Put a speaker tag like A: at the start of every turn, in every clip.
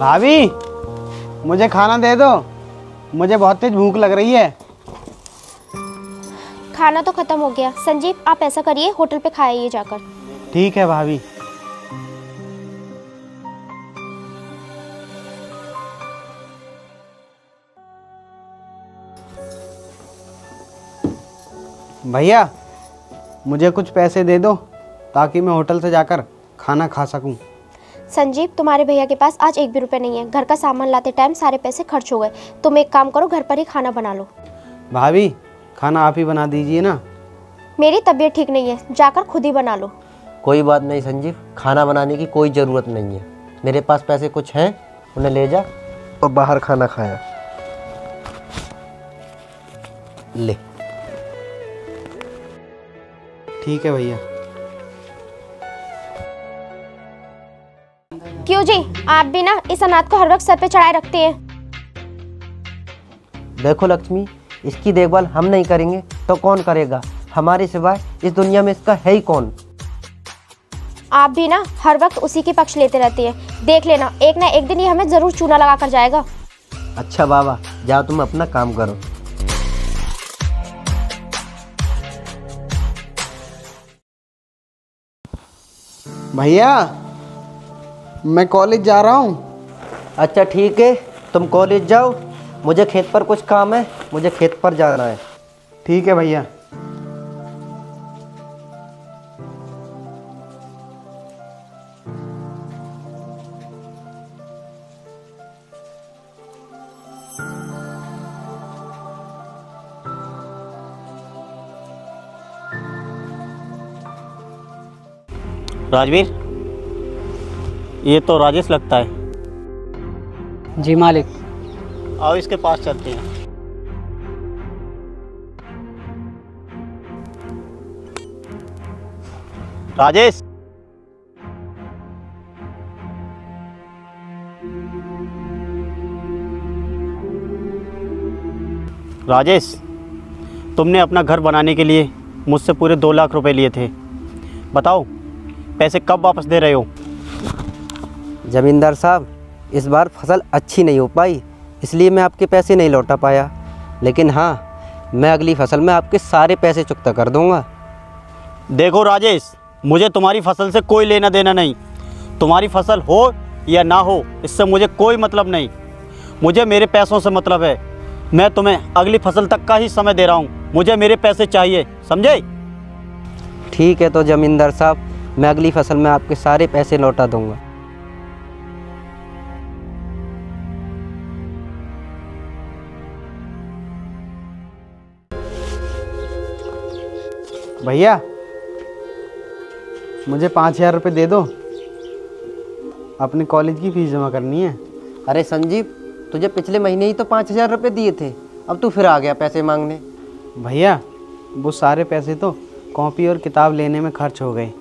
A: भाभी मुझे खाना दे दो, मुझे बहुत तेज भूख लग रही है।
B: खाना तो खत्म हो गया। संजीव आप ऐसा करिए, होटल पे खाइए जाकर।
A: ठीक है भाभी। भैया मुझे कुछ पैसे दे दो ताकि मैं होटल से जाकर खाना खा सकूं।
B: संजीव तुम्हारे भैया के पास आज 1 भी रुपए नहीं है। घर का सामान लाते टाइम सारे पैसे खर्च हो गए। तुम एक काम करो, घर पर ही खाना बना लो।
A: भाभी खाना आप ही बना दीजिए ना।
B: मेरी तबीयत ठीक नहीं है, जाकर खुद ही बना लो।
C: कोई बात नहीं संजीव, खाना बनाने की कोई ज़रूरत नहीं है। मेरे पास पैसे कुछ हैं, उन्हें ले जा और बाहर खाना खाया। ले।
A: ठीक है भैया।
B: क्यों जी, आप भी ना इस अनाथ को हर वक्त सर पे चढ़ाए रखते हैं।
C: देखो लक्ष्मी, इसकी देखभाल हम नहीं करेंगे तो कौन करेगा? हमारे सिवाय इस दुनिया में इसका है ही कौन?
B: आप भी ना हर वक्त उसी की पक्ष लेते रहते हैं। देख लेना, एक ना एक दिन ये हमें जरूर चूना लगा कर जाएगा।
C: अच्छा बाबा, जाओ तुम अपना काम करो।
A: भैया मैं कॉलेज जा रहा हूँ।
C: अच्छा ठीक है, तुम कॉलेज जाओ, मुझे खेत पर कुछ काम है, मुझे खेत पर जाना है।
A: ठीक है भैया।
D: राजवीर, ये तो राजेश लगता है।
E: जी मालिक।
D: आओ इसके पास चलते हैं। राजेश, राजेश, तुमने अपना घर बनाने के लिए मुझसे पूरे 2 लाख रुपए लिए थे। बताओ पैसे कब वापस दे रहे हो?
C: जमींदार साहब, इस बार फसल अच्छी नहीं हो पाई, इसलिए मैं आपके पैसे नहीं लौटा पाया। लेकिन हाँ, मैं अगली फसल में आपके सारे पैसे चुकता कर दूंगा।
D: देखो राजेश, मुझे तुम्हारी फसल से कोई लेना देना नहीं। तुम्हारी फसल हो या ना हो, इससे मुझे कोई मतलब नहीं। मुझे मेरे पैसों से मतलब है। मैं तुम्हें अगली फसल तक का ही समय दे रहा हूँ। मुझे मेरे पैसे चाहिए, समझे?
C: ठीक है तो जमींदार साहब, मैं अगली फसल में आपके सारे पैसे लौटा दूंगा।
A: भैया मुझे 5,000 रुपये दे दो, अपने कॉलेज की फीस जमा करनी है।
C: अरे संजीव, तुझे पिछले महीने ही तो 5,000 रुपये दिए थे, अब तू फिर आ गया पैसे मांगने।
A: भैया वो सारे पैसे तो कॉपी और किताब लेने में खर्च हो गए।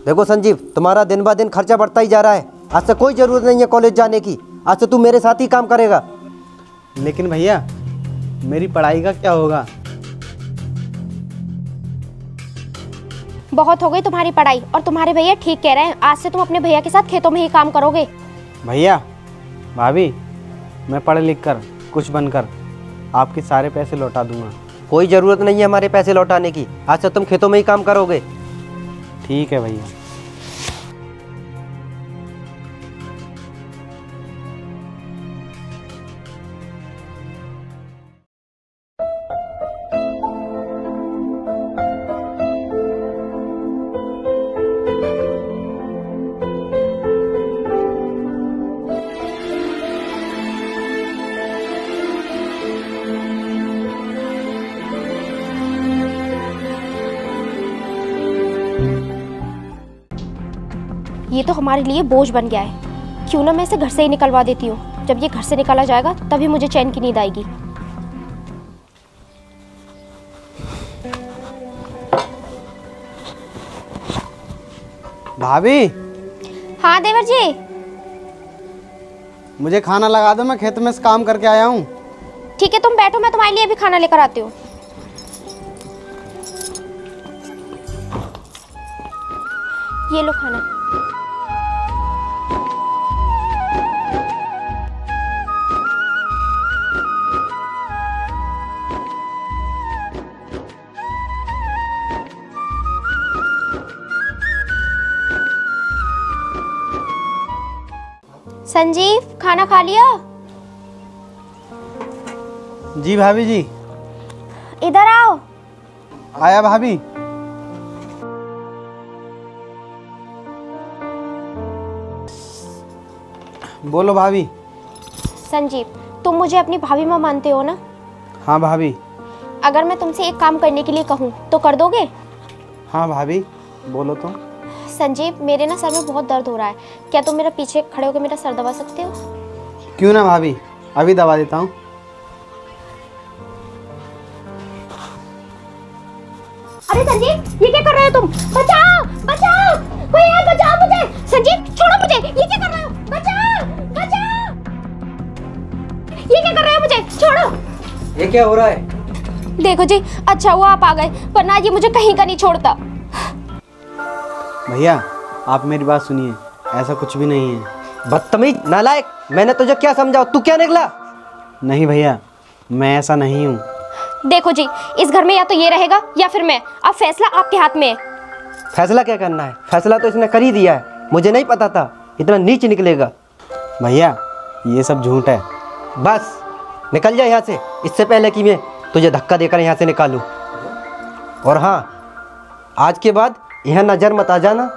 C: देखो संजीव, तुम्हारा दिन ब दिन खर्चा बढ़ता ही जा रहा है। आज से कोई ज़रूरत नहीं है कॉलेज जाने की। आज से तू मेरे साथ ही काम करेगा।
A: लेकिन भैया मेरी पढ़ाई का क्या होगा?
B: बहुत हो गई तुम्हारी पढ़ाई, और तुम्हारे भैया ठीक कह रहे हैं। आज से तुम अपने भैया के साथ खेतों में ही काम करोगे।
A: भैया भाभी, मैं पढ़ लिख कर कुछ बनकर आपके सारे पैसे लौटा दूंगा।
C: कोई ज़रूरत नहीं है हमारे पैसे लौटाने की। आज से तुम खेतों में ही काम करोगे।
A: ठीक है भैया।
B: ये तो हमारे लिए बोझ बन गया है। क्यों ना मैं इसे घर से ही निकलवा देती हूँ। जब ये घर से निकाला जाएगा तभी मुझे चैन की नींद आएगी।
A: भाभी।
B: हाँ देवर जी।
A: मुझे खाना लगा दो, मैं खेत में से काम करके आया हूँ।
B: ठीक है तुम बैठो, मैं तुम्हारे लिए भी खाना लेकर आती हूँ। ये लो खाना। संजीव, खाना खा लिया?
A: जी भाभी जी।
B: इधर आओ।
A: आया भाभी। बोलो भाभी।
B: संजीव, तुम मुझे अपनी भाभी माँ मानते हो ना?
A: हाँ भाभी।
B: अगर मैं तुमसे एक काम करने के लिए कहूँ तो कर दोगे?
A: हाँ भाभी, बोलो तो।
B: संजीव, मेरे ना सर में बहुत दर्द हो रहा है, क्या तुम मेरा पीछे खड़े होकर मेरा सर दबा सकते हो?
A: क्यों ना भाभी, अभी दबा देता हूँ।
B: अरे संजीव, ये क्या कर रहे हो तुम? बचाओ बचाओ, कोई है, बचाओ मुझे। संजीव छोड़ो मुझे, ये क्या कर रहे हो? बचाओ बचाओ, ये क्या कर रहे हो? मुझे छोड़ो।
C: ये क्या हो रहा है?
B: देखो जी, अच्छा हुआ आप आ गए, वरना ये मुझे कहीं का नहीं छोड़ता।
A: भैया आप मेरी बात सुनिए, ऐसा कुछ भी नहीं है।
C: बदतमीज, नालायक, मैंने तुझे क्या समझाओ, तू क्या निकला?
A: नहीं भैया, मैं ऐसा नहीं हूँ।
B: देखो जी, इस घर में या तो ये रहेगा या फिर मैं। अब फैसला आपके हाथ में है।
C: फैसला क्या करना है? फैसला तो इसने कर ही दिया है, मुझे नहीं पता था इतना नीच निकलेगा।
A: भैया ये सब झूठ है।
C: बस निकल जा यहाँ से, इससे पहले कि मैं तुझे धक्का देकर यहाँ से निकालूं। और हाँ, आज के बाद यहाँ नजर मत आ जाना।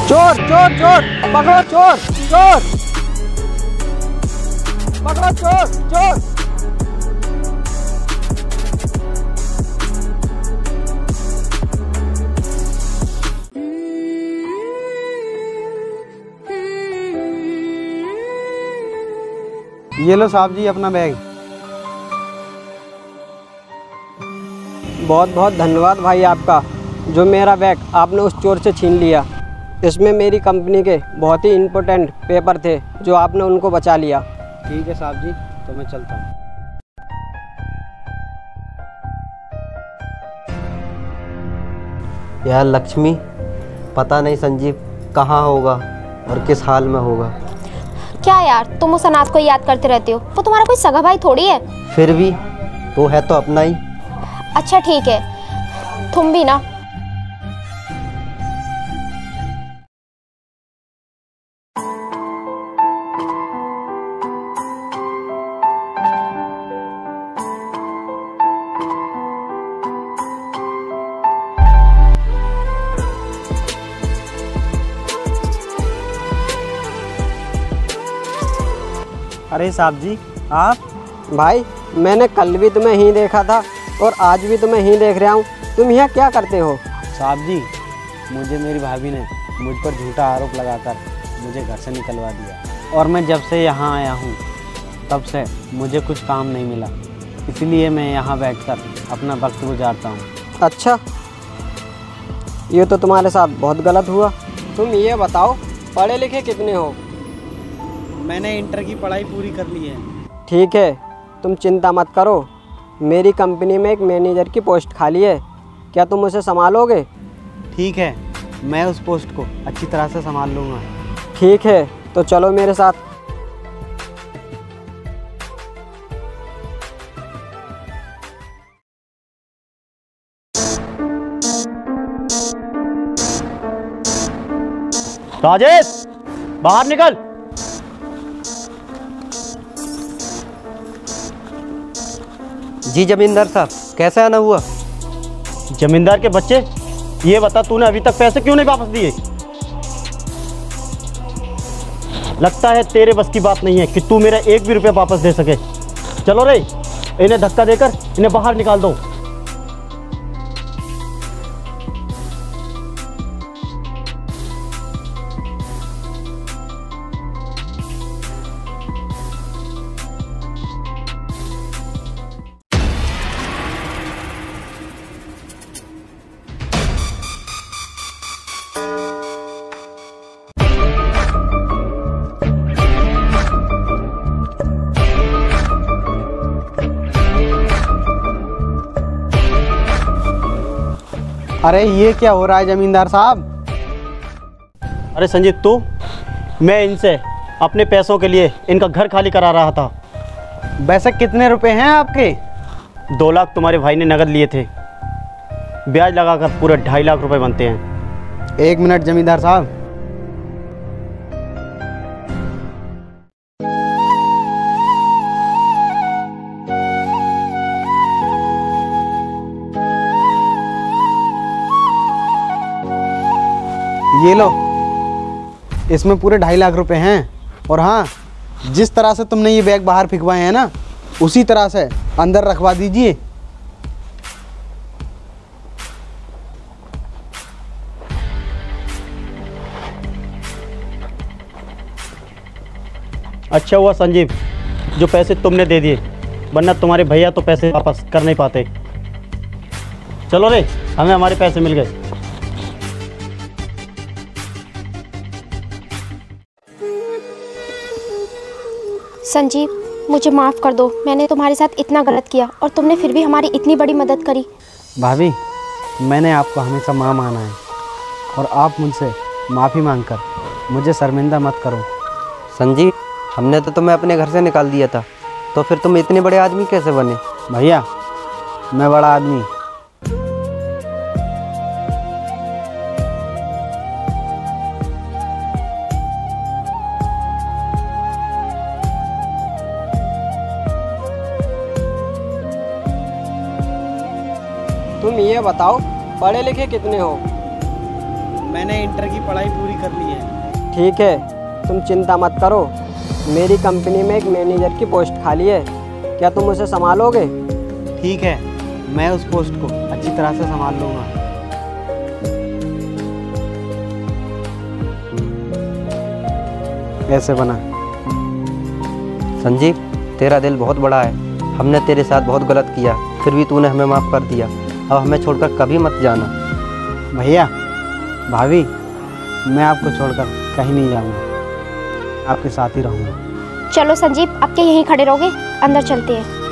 A: चोर चोर चोर, पकड़ो चोर चोर, पकड़ो चोर चोर। ये लो साहब जी अपना बैग।
E: बहुत बहुत धन्यवाद भाई आपका, जो मेरा बैग आपने उस चोर से छीन लिया। इसमें मेरी कंपनी के बहुत ही इम्पोर्टेंट पेपर थे, जो आपने उनको बचा लिया।
A: ठीक है साहब जी, तो मैं चलता हूँ।
C: यार लक्ष्मी, पता नहीं संजीव कहाँ होगा और किस हाल में होगा।
B: क्या यार, तुम उस अनाथ को याद करते रहते हो, वो तुम्हारा कोई सगा भाई थोड़ी है।
C: फिर भी वो है तो अपना ही।
B: अच्छा ठीक है, तुम भी ना।
A: अरे साहब जी आप?
E: भाई मैंने कल भी तुम्हें ही देखा था और आज भी तुम्हें ही देख रहा हूँ, तुम यहाँ क्या करते हो?
A: साहब जी, मुझे मेरी भाभी ने मुझ पर झूठा आरोप लगाकर मुझे घर से निकलवा दिया, और मैं जब से यहाँ आया हूँ तब से मुझे कुछ काम नहीं मिला, इसलिए मैं यहाँ बैठकर अपना वक्त गुजारता हूँ।
E: अच्छा, ये तो तुम्हारे साथ बहुत गलत हुआ। तुम ये बताओ, पढ़े लिखे कितने हो?
A: मैंने इंटर की पढ़ाई पूरी कर ली है।
E: ठीक है, तुम चिंता मत करो, मेरी कंपनी में एक मैनेजर की पोस्ट खाली है, क्या तुम उसे संभालोगे?
A: ठीक है, मैं उस पोस्ट को अच्छी तरह से संभाल लूँगा।
E: ठीक है, तो चलो मेरे साथ।
D: राजेश, बाहर निकल।
C: जी जमींदार साहब, कैसे आना हुआ?
D: जमींदार के बच्चे, ये बता तूने अभी तक पैसे क्यों नहीं वापस दिए? लगता है तेरे बस की बात नहीं है कि तू मेरा एक भी रुपया वापस दे सके। चलो रे, इन्हें धक्का देकर इन्हें बाहर निकाल दो।
A: अरे ये क्या हो रहा है जमींदार साहब?
D: अरे संजीव तू, मैं इनसे अपने पैसों के लिए इनका घर खाली करा रहा था।
A: वैसे कितने रुपए हैं आपके?
D: 2 लाख तुम्हारे भाई ने नगद लिए थे, ब्याज लगाकर पूरे 2.5 लाख रुपए बनते हैं।
A: 1 मिनट जमींदार साहब। ये लो, इसमें पूरे 2.5 लाख रुपए हैं। और हाँ, जिस तरह से तुमने ये बैग बाहर फेंकवाए हैं ना, उसी तरह से अंदर रखवा दीजिए।
D: अच्छा हुआ संजीव जो पैसे तुमने दे दिए, वरना तुम्हारे भैया तो पैसे वापस कर नहीं पाते। चलो रे, हमें हमारे पैसे मिल गए।
B: संजीव, मुझे माफ़ कर दो, मैंने तुम्हारे साथ इतना गलत किया और तुमने फिर भी हमारी इतनी बड़ी मदद करी।
A: भाभी, मैंने आपको हमेशा माँ माना है और आप मुझसे माफ़ी मांगकर मुझे शर्मिंदा मत करो।
C: संजीव, हमने तो तुम्हें अपने घर से निकाल दिया था, तो फिर तुम इतने बड़े आदमी कैसे बने?
A: भैया, मैं बड़ा आदमी
E: तुम ये बताओ, पढ़े लिखे कितने हो?
A: मैंने इंटर की पढ़ाई पूरी कर ली है।
E: ठीक है, तुम चिंता मत करो, मेरी कंपनी में एक मैनेजर की पोस्ट खाली है, क्या तुम उसे संभालोगे?
A: ठीक है, मैं उस पोस्ट को अच्छी तरह से संभाल लूँगा। ऐसे बना।
C: संजीव, तेरा दिल बहुत बड़ा है। हमने तेरे साथ बहुत गलत किया, फिर भी तूने हमें माफ़ कर दिया। अब हमें छोड़कर कभी मत जाना।
A: भैया, भाभी, मैं आपको छोड़कर कहीं नहीं जाऊँगा, आपके साथ ही रहूँगा।
B: चलो संजीव, अब क्या यहीं खड़े रहोगे? अंदर चलते हैं।